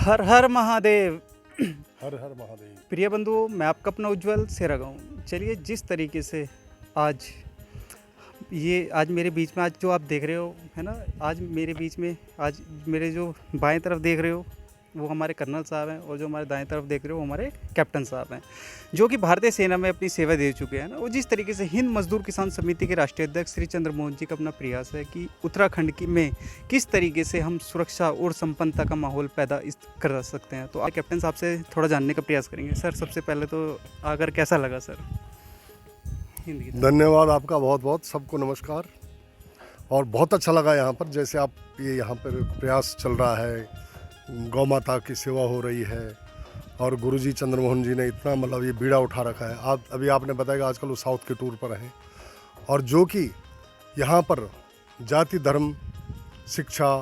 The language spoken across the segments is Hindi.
हर हर महादेव। हर हर महादेव। प्रिय बंधुओं, मैं आपका अपना उज्जवल सेरागा हूँ। चलिए, जिस तरीके से आज मेरे बीच में, आज जो आप देख रहे हो है ना, आज मेरे बीच में, आज मेरे जो बाएं तरफ देख रहे हो वो हमारे कर्नल साहब हैं, और जो हमारे दाएं तरफ देख रहे हो वो हमारे कैप्टन साहब हैं, जो कि भारतीय सेना में अपनी सेवा दे चुके हैं ना। और जिस तरीके से हिंद मजदूर किसान समिति के राष्ट्रीय अध्यक्ष श्री चंद्रमोहन जी का अपना प्रयास है कि उत्तराखंड की में किस तरीके से हम सुरक्षा और संपन्नता का माहौल पैदा कर सकते हैं। तो आज कैप्टन साहब से थोड़ा जानने का प्रयास करेंगे। सर, सबसे पहले तो अगर कैसा लगा सर? धन्यवाद आपका बहुत बहुत। सबको नमस्कार। और बहुत अच्छा लगा यहाँ पर, जैसे आप ये यहाँ पर प्रयास चल रहा है, गौ माता की सेवा हो रही है, और गुरुजी चंद्रमोहन जी ने इतना मतलब ये बीड़ा उठा रखा है। आप अभी आपने बताया आजकल वो साउथ के टूर पर हैं, और जो कि यहाँ पर जाति धर्म शिक्षा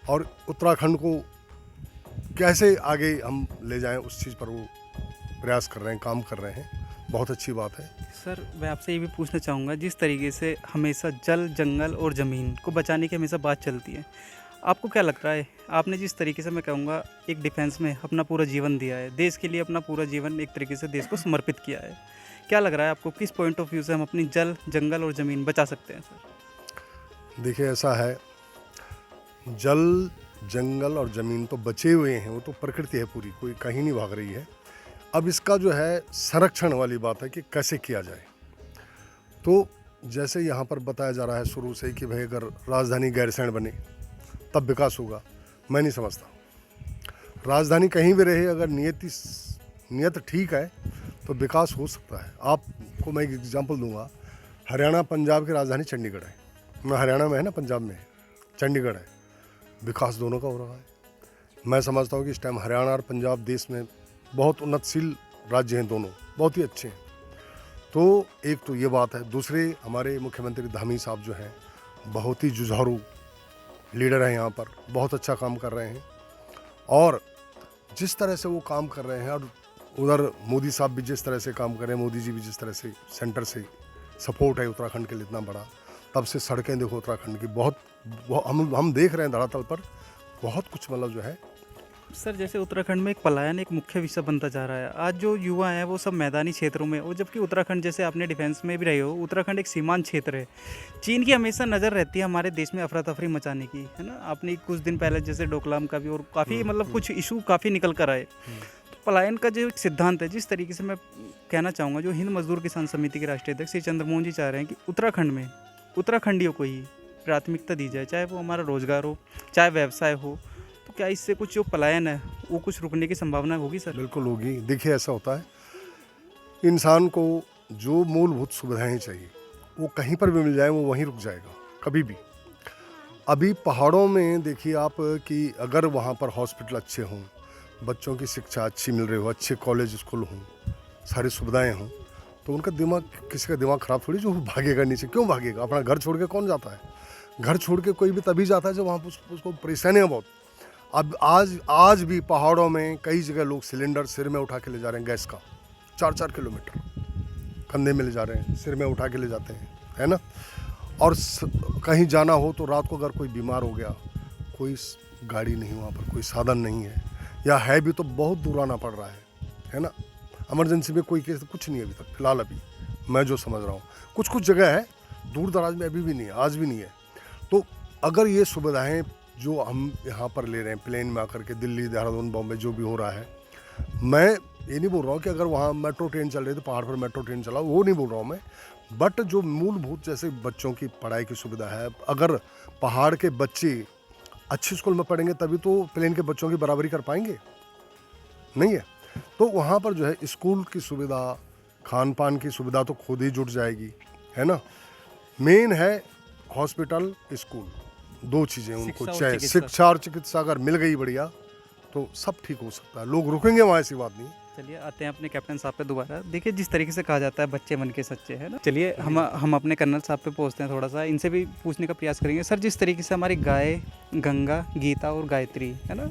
और उत्तराखंड को कैसे आगे हम ले जाएं उस चीज़ पर वो प्रयास कर रहे हैं, काम कर रहे हैं। बहुत अच्छी बात है। सर, मैं आपसे ये भी पूछना चाहूँगा, जिस तरीके से हमेशा जल, जंगल और ज़मीन को बचाने की हमेशा बात चलती है, आपको क्या लगता है, आपने जिस तरीके से, मैं कहूँगा, एक डिफेंस में अपना पूरा जीवन दिया है, देश के लिए अपना पूरा जीवन एक तरीके से देश को समर्पित किया है, क्या लग रहा है आपको, किस पॉइंट ऑफ व्यू से हम अपनी जल, जंगल और ज़मीन बचा सकते हैं सर? देखिए, ऐसा है, जल जंगल और ज़मीन तो बचे हुए हैं, वो तो प्रकृति है पूरी, कोई कहीं नहीं भाग रही है। अब इसका जो है संरक्षण वाली बात है कि कैसे किया जाए। तो जैसे यहाँ पर बताया जा रहा है शुरू से कि भाई अगर राजधानी गैरसैंण बने तब विकास होगा, मैं नहीं समझता। राजधानी कहीं भी रहे, अगर नियत ठीक है तो विकास हो सकता है। आपको मैं एक एग्जांपल दूंगा, हरियाणा पंजाब की राजधानी चंडीगढ़ है। मैं हरियाणा में है ना, पंजाब में है, चंडीगढ़ है। विकास दोनों का हो रहा है। मैं समझता हूँ कि इस टाइम हरियाणा और पंजाब देश में बहुत उन्नतशील राज्य हैं, दोनों बहुत ही अच्छे हैं। तो एक तो ये बात है। दूसरे, हमारे मुख्यमंत्री धामी साहब जो हैं, बहुत ही जुझारू लीडर हैं, यहाँ पर बहुत अच्छा काम कर रहे हैं। और जिस तरह से वो काम कर रहे हैं, और उधर मोदी साहब भी जिस तरह से काम कर रहे हैं, मोदी जी भी जिस तरह से सेंटर से सपोर्ट है उत्तराखंड के लिए इतना बड़ा, तब से सड़कें देखो उत्तराखंड की, बहुत हम देख रहे हैं धरातल पर बहुत कुछ मतलब जो है। सर, जैसे उत्तराखंड में एक पलायन एक मुख्य विषय बनता जा रहा है। आज जो युवा हैं वो सब मैदानी क्षेत्रों में, और जबकि उत्तराखंड, जैसे आपने डिफेंस में भी रहे हो, उत्तराखंड एक सीमांत क्षेत्र है। चीन की हमेशा नज़र रहती है हमारे देश में अफरा तफरी मचाने की, है ना। आपने कुछ दिन पहले जैसे डोकलाम का भी, और काफ़ी मतलब कुछ इशू काफ़ी निकल कर आए। तो पलायन का जो एक सिद्धांत है, जिस तरीके से मैं कहना चाहूँगा, जो हिंद मजदूर किसान समिति के राष्ट्रीय अध्यक्ष श्री चंद्रमोहन जी चाह रहे हैं कि उत्तराखंड में उत्तराखंडियों को ही प्राथमिकता दी जाए, चाहे वो हमारा रोजगार हो, चाहे व्यवसाय हो, तो क्या इससे कुछ जो पलायन है वो कुछ रुकने की संभावना होगी सर? बिल्कुल होगी। देखिए, ऐसा होता है, इंसान को जो मूलभूत सुविधाएं चाहिए वो कहीं पर भी मिल जाए, वो वहीं रुक जाएगा कभी भी। अभी पहाड़ों में देखिए आप कि अगर वहाँ पर हॉस्पिटल अच्छे हों, बच्चों की शिक्षा अच्छी मिल रही हो, अच्छे कॉलेज स्कूल हों, सारी सुविधाएं हों, तो उनका दिमाग, किसी का दिमाग ख़राब थोड़ी जो भागेगा नीचे। क्यों भागेगा? अपना घर छोड़ के कौन जाता है? घर छोड़ के कोई भी तभी जाता है जब वहाँ उसको परेशानियाँ बहुत। अब आज भी पहाड़ों में कई जगह लोग सिलेंडर सिर में उठा के ले जा रहे हैं, गैस का 4-4 किलोमीटर कंधे में ले जा रहे हैं, सिर में उठा के ले जाते हैं, है ना। और कहीं जाना हो तो रात को अगर कोई बीमार हो गया, कोई गाड़ी नहीं, वहाँ पर कोई साधन नहीं है, या है भी तो बहुत दूर आना पड़ रहा है ना। इमरजेंसी में कोई केस कुछ नहीं है अभी तक, फिलहाल अभी मैं जो समझ रहा हूँ। कुछ जगह है दूर दराज में अभी भी नहीं है, आज भी नहीं है। तो अगर ये सुविधाएँ जो हम यहाँ पर ले रहे हैं, प्लेन में आकर के दिल्ली, देहरादून, बॉम्बे जो भी हो रहा है, मैं ये नहीं बोल रहा हूँ कि अगर वहाँ मेट्रो ट्रेन चल रही है तो पहाड़ पर मेट्रो ट्रेन चलाओ, वो नहीं बोल रहा हूँ मैं। बट जो मूलभूत, जैसे बच्चों की पढ़ाई की सुविधा है, अगर पहाड़ के बच्चे अच्छे स्कूल में पढ़ेंगे तभी तो प्लेन के बच्चों की बराबरी कर पाएंगे, नहीं है। तो वहाँ पर जो है स्कूल की सुविधा, खान पान की सुविधा तो खुद ही जुट जाएगी, है ना। मेन है हॉस्पिटल, स्कूल, दो चीज़ें उनको चाहिए। शिक्षा और चिकित्सा अगर मिल गई बढ़िया तो सब ठीक हो सकता है, लोग रुकेंगे वहाँ, ऐसी बात नहीं। चलिए, आते हैं अपने कैप्टन साहब पे दोबारा। देखिए, जिस तरीके से कहा जाता है बच्चे मन के सच्चे, है ना। चलिए, हम अपने कर्नल साहब पे पहुँचते हैं, थोड़ा सा इनसे भी पूछने का प्रयास करेंगे। सर, जिस तरीके से हमारी गाय, गंगा, गीता और गायत्री, है ना,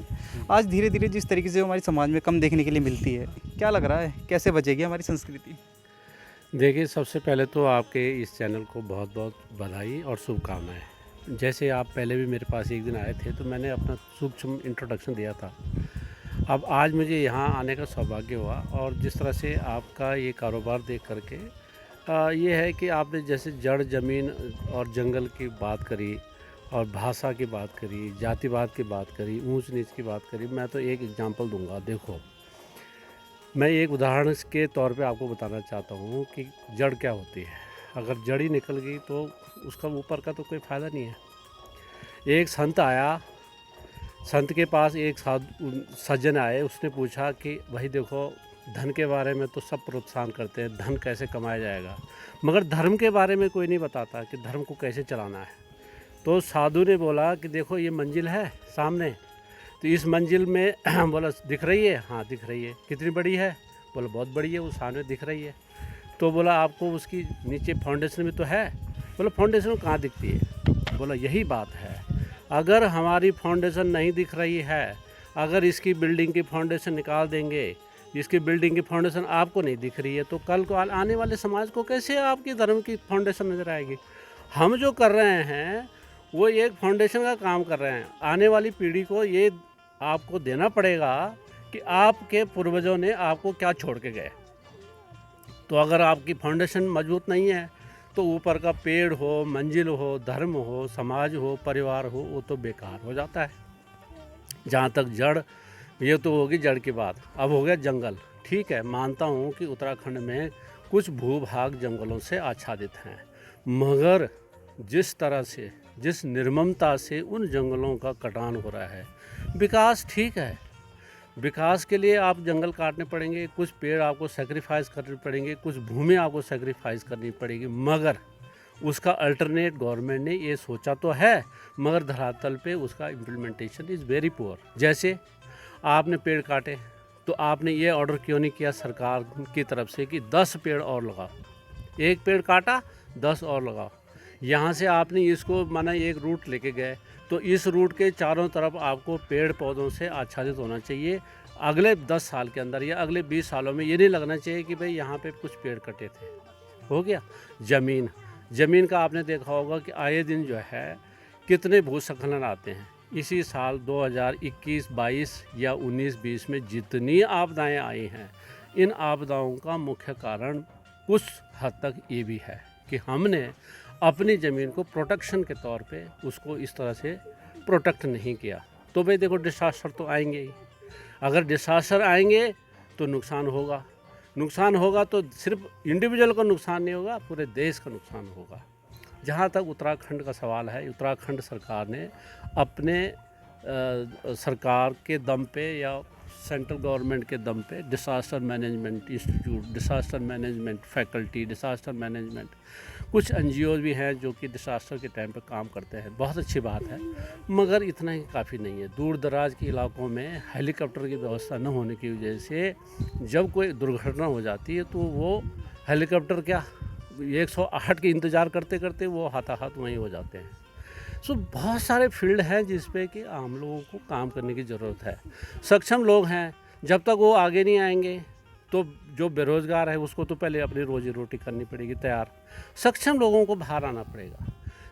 आज धीरे धीरे जिस तरीके से हमारे समाज में कम देखने के लिए मिलती है, क्या लग रहा है कैसे बचेगी हमारी संस्कृति? देखिए, सबसे पहले तो आपके इस चैनल को बहुत बहुत बधाई और शुभकामनाएं। जैसे आप पहले भी मेरे पास एक दिन आए थे तो मैंने अपना सूक्ष्म इंट्रोडक्शन दिया था अब आज मुझे यहाँ आने का सौभाग्य हुआ और जिस तरह से आपका ये कारोबार देख करके ये है कि आपने जैसे जड़ ज़मीन और जंगल की बात करी और भाषा की बात करी, जातिवाद की बात करी, ऊंच नीच की बात करी। मैं तो एक एग्जांपल दूंगा। देखो, मैं एक उदाहरण के तौर पे आपको बताना चाहता हूँ कि जड़ क्या होती है। अगर जड़ ही निकल गई तो उसका ऊपर का तो कोई फ़ायदा नहीं है। एक संत आया, संत के पास एक सज्जन आए, उसने पूछा कि भाई देखो, धन के बारे में तो सब प्रोत्साहन करते हैं, धन कैसे कमाया जाएगा, मगर धर्म के बारे में कोई नहीं बताता कि धर्म को कैसे चलाना है। तो साधु ने बोला कि देखो ये मंजिल है सामने, तो इस मंजिल में बोला दिख रही है? हाँ दिख रही है। कितनी बड़ी है? बोला बहुत बड़ी है, वो सामने दिख रही है। तो बोला आपको उसकी नीचे फाउंडेशन में तो है? बोला फाउंडेशन कहाँ दिखती है? बोला यही बात है, अगर हमारी फाउंडेशन नहीं दिख रही है, अगर इसकी बिल्डिंग की फाउंडेशन निकाल देंगे, इसकी बिल्डिंग की फाउंडेशन आपको नहीं दिख रही है, तो कल को आने वाले समाज को कैसे आपकी धर्म की फाउंडेशन नज़र आएगी? हम जो कर रहे हैं वो एक फाउंडेशन का काम कर रहे हैं। आने वाली पीढ़ी को ये आपको देना पड़ेगा कि आपके पूर्वजों ने आपको क्या छोड़ के गए। तो अगर आपकी फाउंडेशन मजबूत नहीं है तो ऊपर का पेड़ हो, मंजिल हो, धर्म हो, समाज हो, परिवार हो, वो तो बेकार हो जाता है। जहाँ तक जड़, ये तो होगी जड़ की बात। अब हो गया जंगल। ठीक है, मानता हूँ कि उत्तराखंड में कुछ भूभाग जंगलों से आच्छादित हैं, मगर जिस तरह से, जिस निर्ममता से उन जंगलों का कटान हो रहा है, विकास ठीक है, विकास के लिए आप जंगल काटने पड़ेंगे, कुछ पेड़ आपको सेक्रीफाइस करने पड़ेंगे, कुछ भूमि आपको सेक्रीफाइस करनी पड़ेगी, मगर उसका अल्टरनेट गवर्नमेंट ने ये सोचा तो है, मगर धरातल पे उसका इम्प्लीमेंटेशन इज़ वेरी पुअर। जैसे आपने पेड़ काटे तो आपने ये ऑर्डर क्यों नहीं किया सरकार की तरफ से कि 10 पेड़ और लगाओ? एक पेड़ काटा, 10 और लगाओ। यहाँ से आपने इसको माना एक रूट लेके गए, तो इस रूट के चारों तरफ आपको पेड़ पौधों से आच्छादित होना चाहिए। अगले 10 साल के अंदर या अगले 20 सालों में ये नहीं लगना चाहिए कि भाई यहाँ पे कुछ पेड़ कटे थे। हो गया। ज़मीन का आपने देखा होगा कि आए दिन जो है कितने भूस्खलन आते हैं। इसी साल 2021-22 या 19-20 में जितनी आपदाएं आई हैं, इन आपदाओं का मुख्य कारण कुछ हद तक ये भी है कि हमने अपनी ज़मीन को प्रोटेक्शन के तौर पे उसको इस तरह से प्रोटेक्ट नहीं किया। तो भाई देखो, डिसास्टर तो आएंगे ही। अगर डिसास्टर आएंगे तो नुकसान होगा तो सिर्फ इंडिविजुअल को नुकसान नहीं होगा, पूरे देश का नुकसान होगा। जहाँ तक उत्तराखंड का सवाल है, उत्तराखंड सरकार ने अपने सरकार के दम पे या सेंट्रल गवर्नमेंट के दम पे disaster management institute, disaster management faculty, disaster management, कुछ एनजीओ भी हैं जो कि डिसास्टर के टाइम पे काम करते हैं। बहुत अच्छी बात है, मगर इतना ही काफ़ी नहीं है। दूर दराज के इलाकों में हेलीकॉप्टर की व्यवस्था न होने की वजह से जब कोई दुर्घटना हो जाती है तो वो हेलीकॉप्टर क्या 108 के इंतज़ार करते करते वो हाथाहाथ वहीं हो जाते हैं। सो बहुत सारे फील्ड हैं जिस पे कि आम लोगों को काम करने की ज़रूरत है। सक्षम लोग हैं, जब तक वो आगे नहीं आएंगे तो जो बेरोज़गार है उसको तो पहले अपनी रोजी रोटी करनी पड़ेगी तैयार। सक्षम लोगों को बाहर आना पड़ेगा।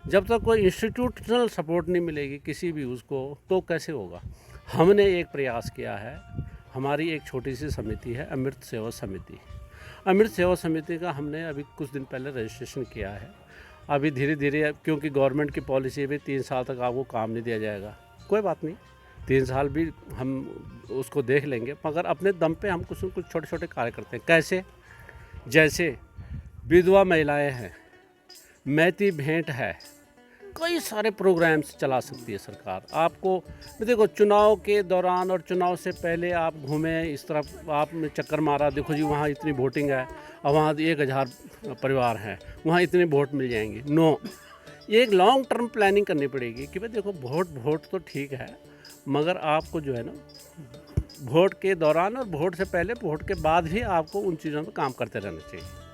जब तक कोई इंस्टीट्यूशनल सपोर्ट नहीं मिलेगी किसी भी उसको, तो कैसे होगा। हमने एक प्रयास किया है, हमारी एक छोटी सी समिति है, अमृत सेवा समिति। अमृत सेवा समिति का हमने अभी कुछ दिन पहले रजिस्ट्रेशन किया है। अभी धीरे धीरे, क्योंकि गवर्नमेंट की पॉलिसी है 3 साल तक आपको काम नहीं दिया जाएगा, कोई बात नहीं, 3 साल भी हम उसको देख लेंगे, मगर अपने दम पे हम कुछ न कुछ छोटे छोटे कार्य करते हैं। कैसे? जैसे विधवा महिलाएं हैं, मैती भेंट है, कई सारे प्रोग्राम्स चला सकती है सरकार। आपको देखो, चुनाव के दौरान और चुनाव से पहले आप घूमें इस तरफ, आपने चक्कर मारा, देखो जी वहाँ इतनी वोटिंग है और वहाँ 1000 परिवार हैं, वहाँ इतने वोट मिल जाएंगे। नो, एक लॉन्ग टर्म प्लानिंग करनी पड़ेगी कि भाई देखो, वोट तो ठीक है, मगर आपको जो है ना, वोट के दौरान और वोट से पहले, वोट के बाद भी आपको उन चीज़ों पर काम करते रहना चाहिए।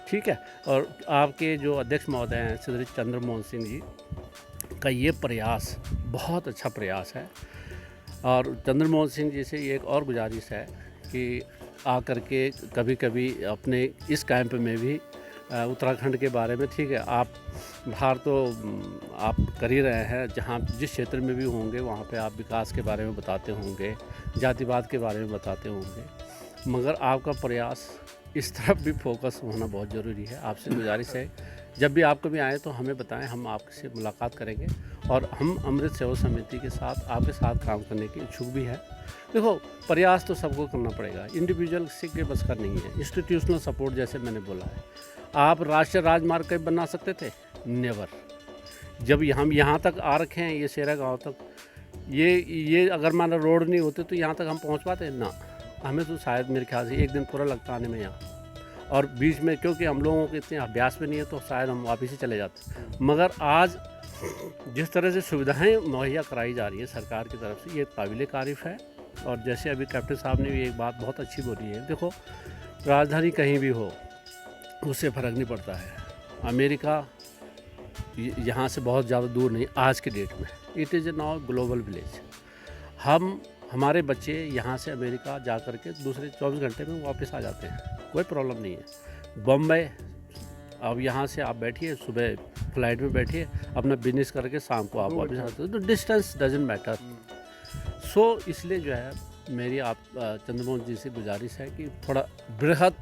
ठीक है। और आपके जो अध्यक्ष महोदय हैं श्री चंद्रमोहन सिंह जी का ये प्रयास बहुत अच्छा प्रयास है। और चंद्रमोहन सिंह जी से एक और गुजारिश है कि आकर के कभी कभी अपने इस कैंप में भी उत्तराखंड के बारे में, ठीक है, आप बाहर तो आप कर ही रहे हैं, जहाँ जिस क्षेत्र में भी होंगे वहाँ पे आप विकास के बारे में बताते होंगे, जातिवाद के बारे में बताते होंगे, मगर आपका प्रयास इस तरफ भी फोकस होना बहुत ज़रूरी है। आपसे गुजारिश है, जब भी आप कभी आएँ तो हमें बताएं, हम आपसे मुलाकात करेंगे और हम अमृत सेवा समिति के साथ आपके साथ काम करने के इच्छुक भी हैं। देखो, प्रयास तो सबको करना पड़ेगा, इंडिविजुअल से के बस का नहीं है। इंस्टीट्यूशनल सपोर्ट जैसे मैंने बोला है, आप राष्ट्रीय राजमार्ग कभी बना सकते थे? नेवर। जब हम यहाँ तक आ रखे हैं, ये शेरा गाँव तक, ये अगर मान लो रोड नहीं होते तो यहाँ तक हम पहुँच पाते ना। हमें तो शायद मेरे ख्याल से एक दिन पूरा लगता आने में यहाँ, और बीच में क्योंकि हम लोगों के इतने अभ्यास में नहीं है तो शायद हम वापस ही चले जाते। मगर आज जिस तरह से सुविधाएं मुहैया कराई जा रही है सरकार की तरफ से, ये काबिल तारीफ़ है। और जैसे अभी कैप्टन साहब ने भी एक बात बहुत अच्छी बोली है, देखो, राजधानी कहीं भी हो उससे फ़र्क नहीं पड़ता है। अमेरिका यहाँ से बहुत ज़्यादा दूर नहीं आज के डेट में, it is now global village. हमारे बच्चे यहाँ से अमेरिका जा कर के दूसरे 24 घंटे में वापस आ जाते हैं, कोई प्रॉब्लम नहीं है। बम्बई, अब यहाँ से आप बैठिए, सुबह फ्लाइट में बैठिए, अपना बिजनेस करके शाम को आप वापस आते हो, तो डिस्टेंस डजंट मैटर। सो इसलिए जो है मेरी आप चंद्रमोहन जी से गुजारिश है कि थोड़ा बृहद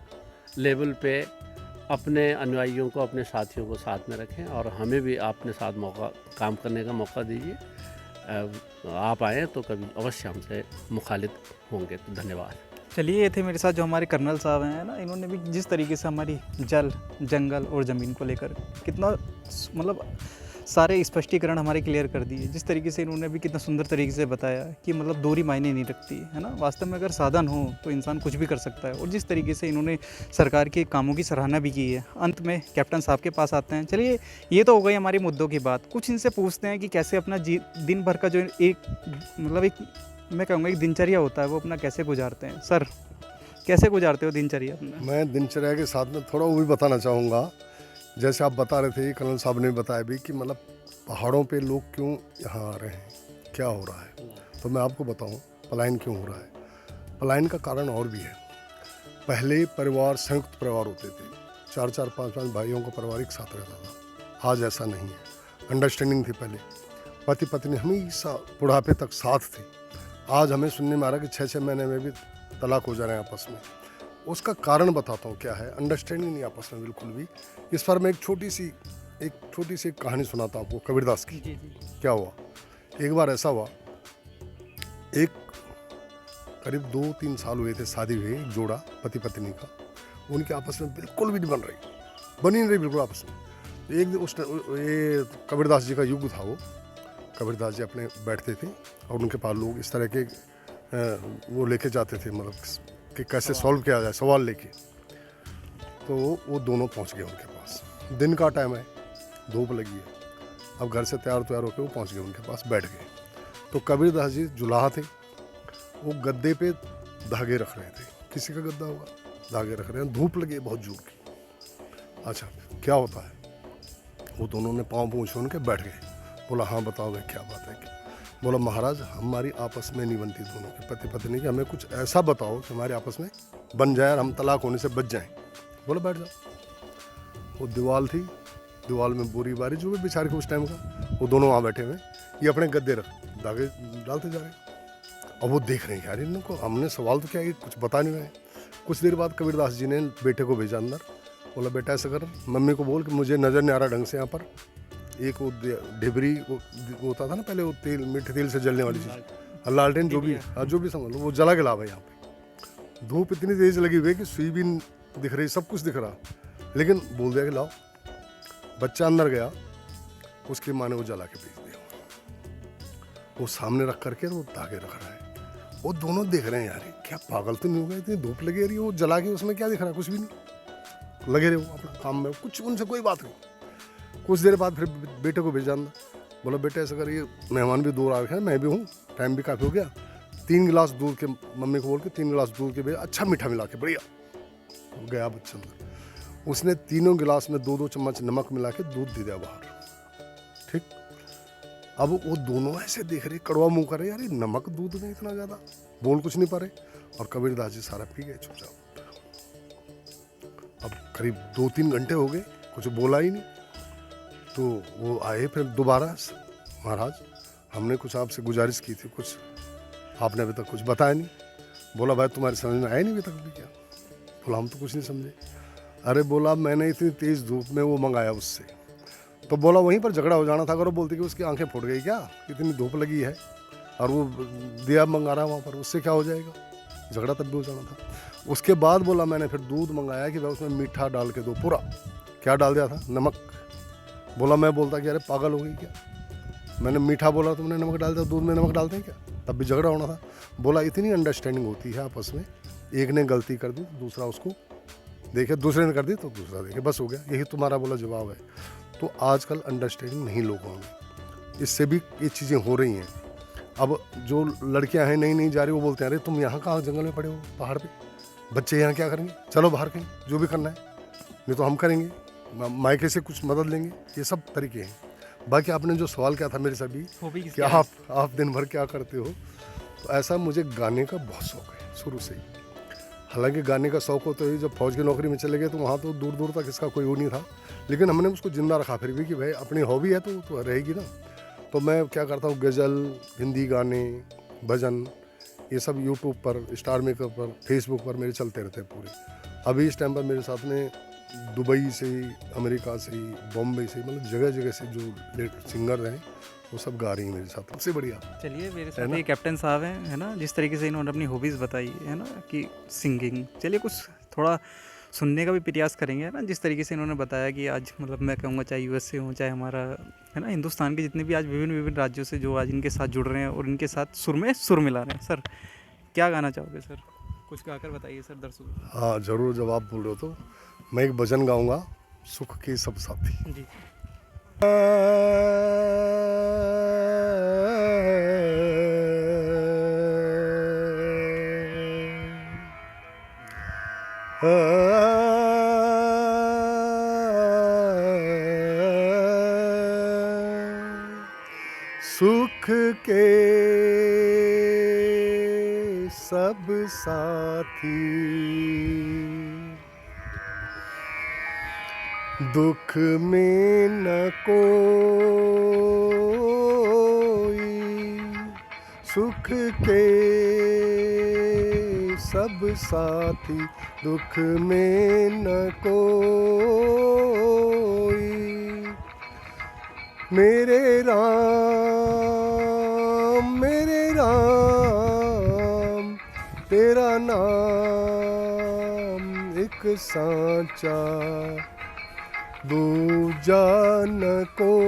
लेवल पे अपने अनुयायियों को, अपने साथियों को साथ में रखें, और हमें भी अपने साथ काम करने का मौका दीजिए। आप आएँ तो कभी अवश्य हमसे मुखालित होंगे। तो धन्यवाद। चलिए, ये थे मेरे साथ जो हमारे कर्नल साहब हैं ना, इन्होंने भी जिस तरीके से हमारी जल, जंगल और ज़मीन को लेकर कितना मतलब सारे स्पष्टीकरण हमारे क्लियर कर दिए। जिस तरीके से इन्होंने भी कितना सुंदर तरीके से बताया कि मतलब दूरी मायने नहीं रखती है ना, वास्तव में अगर साधन हो तो इंसान कुछ भी कर सकता है। और जिस तरीके से इन्होंने सरकार के कामों की सराहना भी की है। अंत में कैप्टन साहब के पास आते हैं। चलिए, ये तो हो गई हमारे मुद्दों की बात, कुछ इनसे पूछते हैं कि कैसे अपना दिन भर का जो एक मतलब एक मैं कहूँगा एक दिनचर्या होता है वो अपना कैसे गुजारते हैं। सर, कैसे गुजारते हो दिनचर्या अपना? मैं दिनचर्या के साथ में थोड़ा वो भी बताना चाहूँगा। जैसे आप बता रहे थे, कर्नल साहब ने भी बताया भी कि मतलब पहाड़ों पे लोग क्यों यहाँ आ रहे हैं, क्या हो रहा है। तो मैं आपको बताऊँ पलायन क्यों हो रहा है। पलायन का कारण और भी है। पहले परिवार संयुक्त परिवार होते थे, 4-4, 5-5 भाइयों का परिवार एक साथ रहता था। आज ऐसा नहीं है। अंडरस्टैंडिंग थी पहले, पति पत्नी हमेशा बुढ़ापे तक साथ थे। आज हमें सुनने में आ रहा है कि 6-6 महीने में भी तलाक हो जा रहे हैं आपस में। उसका कारण बताता हूँ क्या है। अंडरस्टैंडिंग नहीं आपस में बिल्कुल भी। इस पर मैं एक छोटी सी कहानी सुनाता हूँ आपको, कबीरदास की। क्या हुआ, एक बार ऐसा हुआ, एक करीब 2-3 साल हुए थे शादी हुए, एक जोड़ा पति पत्नी का, उनके आपस में बिल्कुल भी नहीं बन ही नहीं रही बिल्कुल आपस में। एक दिन ये कबीरदास जी का युग था, वो कबीरदास जी अपने बैठते थे और उनके पास लोग इस तरह के वो लेके जाते थे, मतलब कि कैसे सॉल्व किया जाए, सवाल लेके। तो वो दोनों पहुंच गए उनके पास। दिन का टाइम है, धूप लगी है। अब घर से तैयार होकर वो पहुंच गए उनके पास, बैठ गए। तो कबीरदास जी जुलाहा थे, वो गद्दे पे धागे रख रहे थे। किसी का गद्दा होगा, धागे रख रहे हैं, धूप लगी है बहुत जोर की। अच्छा, क्या होता है, वो दोनों ने पाँव पूछे उनके, बैठ गए। बोला, हाँ बताओ भाई क्या बात है। बोला, महाराज हमारी आपस में नहीं बनती दोनों के, पति पत्नी की, हमें कुछ ऐसा बताओ कि हमारे आपस में बन जाए और हम तलाक होने से बच जाएं। बोला, बैठ जाओ। वो दीवार थी, दीवार में बोरी बारी जो भी बेचारे को उस टाइम का, वो दोनों वहाँ बैठे हुए, ये अपने गद्दे रख धागे डालते जा रहे हैं। और वो देख रहे हैं यार इनको, हमने सवाल तो क्या, ये कुछ बता नहीं रहे। कुछ देर बाद कबीरदास जी ने बेटे को भेजा अंदर। बोला, बेटा ऐसा कर, मम्मी को बोल कि मुझे नज़र नहीं आ रहा ढंग से यहाँ पर। एक वो ढिबरी होता था ना पहले, वो तेल, मीठे तेल से जलने वाली चीज़, लालटेन जो भी समझ लो, वो जला के लावा। यहाँ पे धूप इतनी तेज लगी हुई कि सुई भी दिख रही, सब कुछ दिख रहा, लेकिन बोल दिया कि लाओ। बच्चा अंदर गया, उसकी माँ ने वो जला के भेज दिया। वो सामने रख करके वो धागे रख रहा है। वो दोनों देख रहे हैं, यार क्या पागल तो नहीं हो गए, इतनी धूप लगी रही, वो जला के उसमें क्या दिख रहा, कुछ भी नहीं, लगे रहे वो अपना काम में, कुछ उनसे कोई बात नहीं। कुछ देर बाद फिर बेटे को भेजा अंदर। बोला, बेटे ऐसा करिए, मेहमान भी दूर आ रखे हैं, मैं भी हूँ, टाइम भी काफ़ी हो गया, 3 गिलास दूध के, मम्मी को बोल के 3 गिलास दूध के भेजा, अच्छा मीठा मिला के, बढ़िया। गया बच्चा अंदर, उसने तीनों गिलास में 2-2 चम्मच नमक मिला के दूध दे दिया बाहर। ठीक, अब वो दोनों ऐसे देख रहे, कड़वा मुँह कर रहे, यार ये नमक दूध में इतना ज़्यादा, बोल कुछ नहीं पा रहे। और कबीरदास जी सारा पी गए चुपचाप। अब करीब 2-3 घंटे हो गए, कुछ बोला ही नहीं। तो वो आए फिर दोबारा, महाराज हमने कुछ आपसे गुजारिश की थी, कुछ आपने अभी तक कुछ बताया नहीं। बोला भाई तुम्हारी समझ में आया नहीं अभी तक भी क्या? बोला हम तो कुछ नहीं समझे। अरे बोला मैंने इतनी तेज़ धूप में वो मंगाया उससे, तो बोला वहीं पर झगड़ा हो जाना था अगर वो बोलती कि उसकी आंखें फूट गई क्या, इतनी धूप लगी है और वो दिया मंगा रहा है वहाँ पर, उससे क्या हो जाएगा, झगड़ा तब भी हो जाना था। उसके बाद बोला मैंने फिर दूध मंगाया कि भाई उसमें मीठा डाल के दो पूरा। क्या डाल दिया था? नमक। बोला मैं बोलता कि अरे पागल हो गई क्या, मैंने मीठा बोला तुमने नमक डाल दिया, दूध में नमक डालते हैं क्या? तब भी झगड़ा होना था। बोला इतनी अंडरस्टैंडिंग होती है आपस में, एक ने गलती कर दी दूसरा उसको देखे, दूसरे ने कर दी तो दूसरा देखे, बस हो गया। यही तुम्हारा बोला जवाब है। तो आजकल अंडरस्टैंडिंग नहीं लोगों में, इससे भी ये चीज़ें हो रही हैं। अब जो लड़कियां हैं नई नई जा रही, वो बोलते हैं अरे तुम यहाँ कहाँ जंगल में पड़े हो पहाड़ पे, बच्चे यहाँ क्या करेंगे, चलो बाहर कहीं जो भी करना है, नहीं तो हम करेंगे, मायके से कुछ मदद लेंगे। ये सब तरीके हैं। बाकी आपने जो सवाल किया था मेरे से अभी हॉबी कि आप दिन भर क्या करते हो, तो ऐसा मुझे गाने का बहुत शौक है शुरू से ही। हालांकि गाने का शौक हो तो ये जब फौज की नौकरी में चले गए तो वहाँ तो दूर दूर तक इसका कोई वो नहीं था, लेकिन हमने उसको जिंदा रखा फिर भी कि भाई अपनी हॉबी है तो रहेगी ना। तो मैं क्या करता हूँ, गज़ल, हिंदी गाने, भजन, ये सब यूट्यूब पर, स्टार मेकर पर, फेसबुक पर मेरे चलते रहते हैं पूरे। अभी इस टाइम पर मेरे साथ में दुबई से, अमेरिका से, बॉम्बे से, मतलब जगह जगह से जो सिंगर हैं वो सब गा रही हैं मेरे साथ। सबसे बढ़िया। चलिए मेरे साथ ये कैप्टन साहब हैं, है ना, जिस तरीके से इन्होंने अपनी हॉबीज़ बताई है ना कि सिंगिंग। चलिए कुछ थोड़ा सुनने का भी प्रयास करेंगे, है ना, जिस तरीके से इन्होंने बताया कि आज मतलब मैं कहूँगा चाहे यूएस से हो, चाहे हमारा है ना हिंदुस्तान के जितने भी आज विभिन्न विभिन्न राज्यों से जो आज इनके साथ जुड़ रहे हैं और इनके साथ सुर में सुर मिला रहे हैं। सर क्या गाना चाहोगे सर? कुछ गाकर बताइए सर दर्शकों हाँ ज़रूर, जब आप बोल रहे हो तो मैं एक भजन गाऊंगा, सुख के सब साथी। जी। सुख के सब साथी, दुख में न कोई, सुख के सब साथी, दुख में न कोई, मेरे राम तेरा नाम एक सांचा, दूजा न कोई।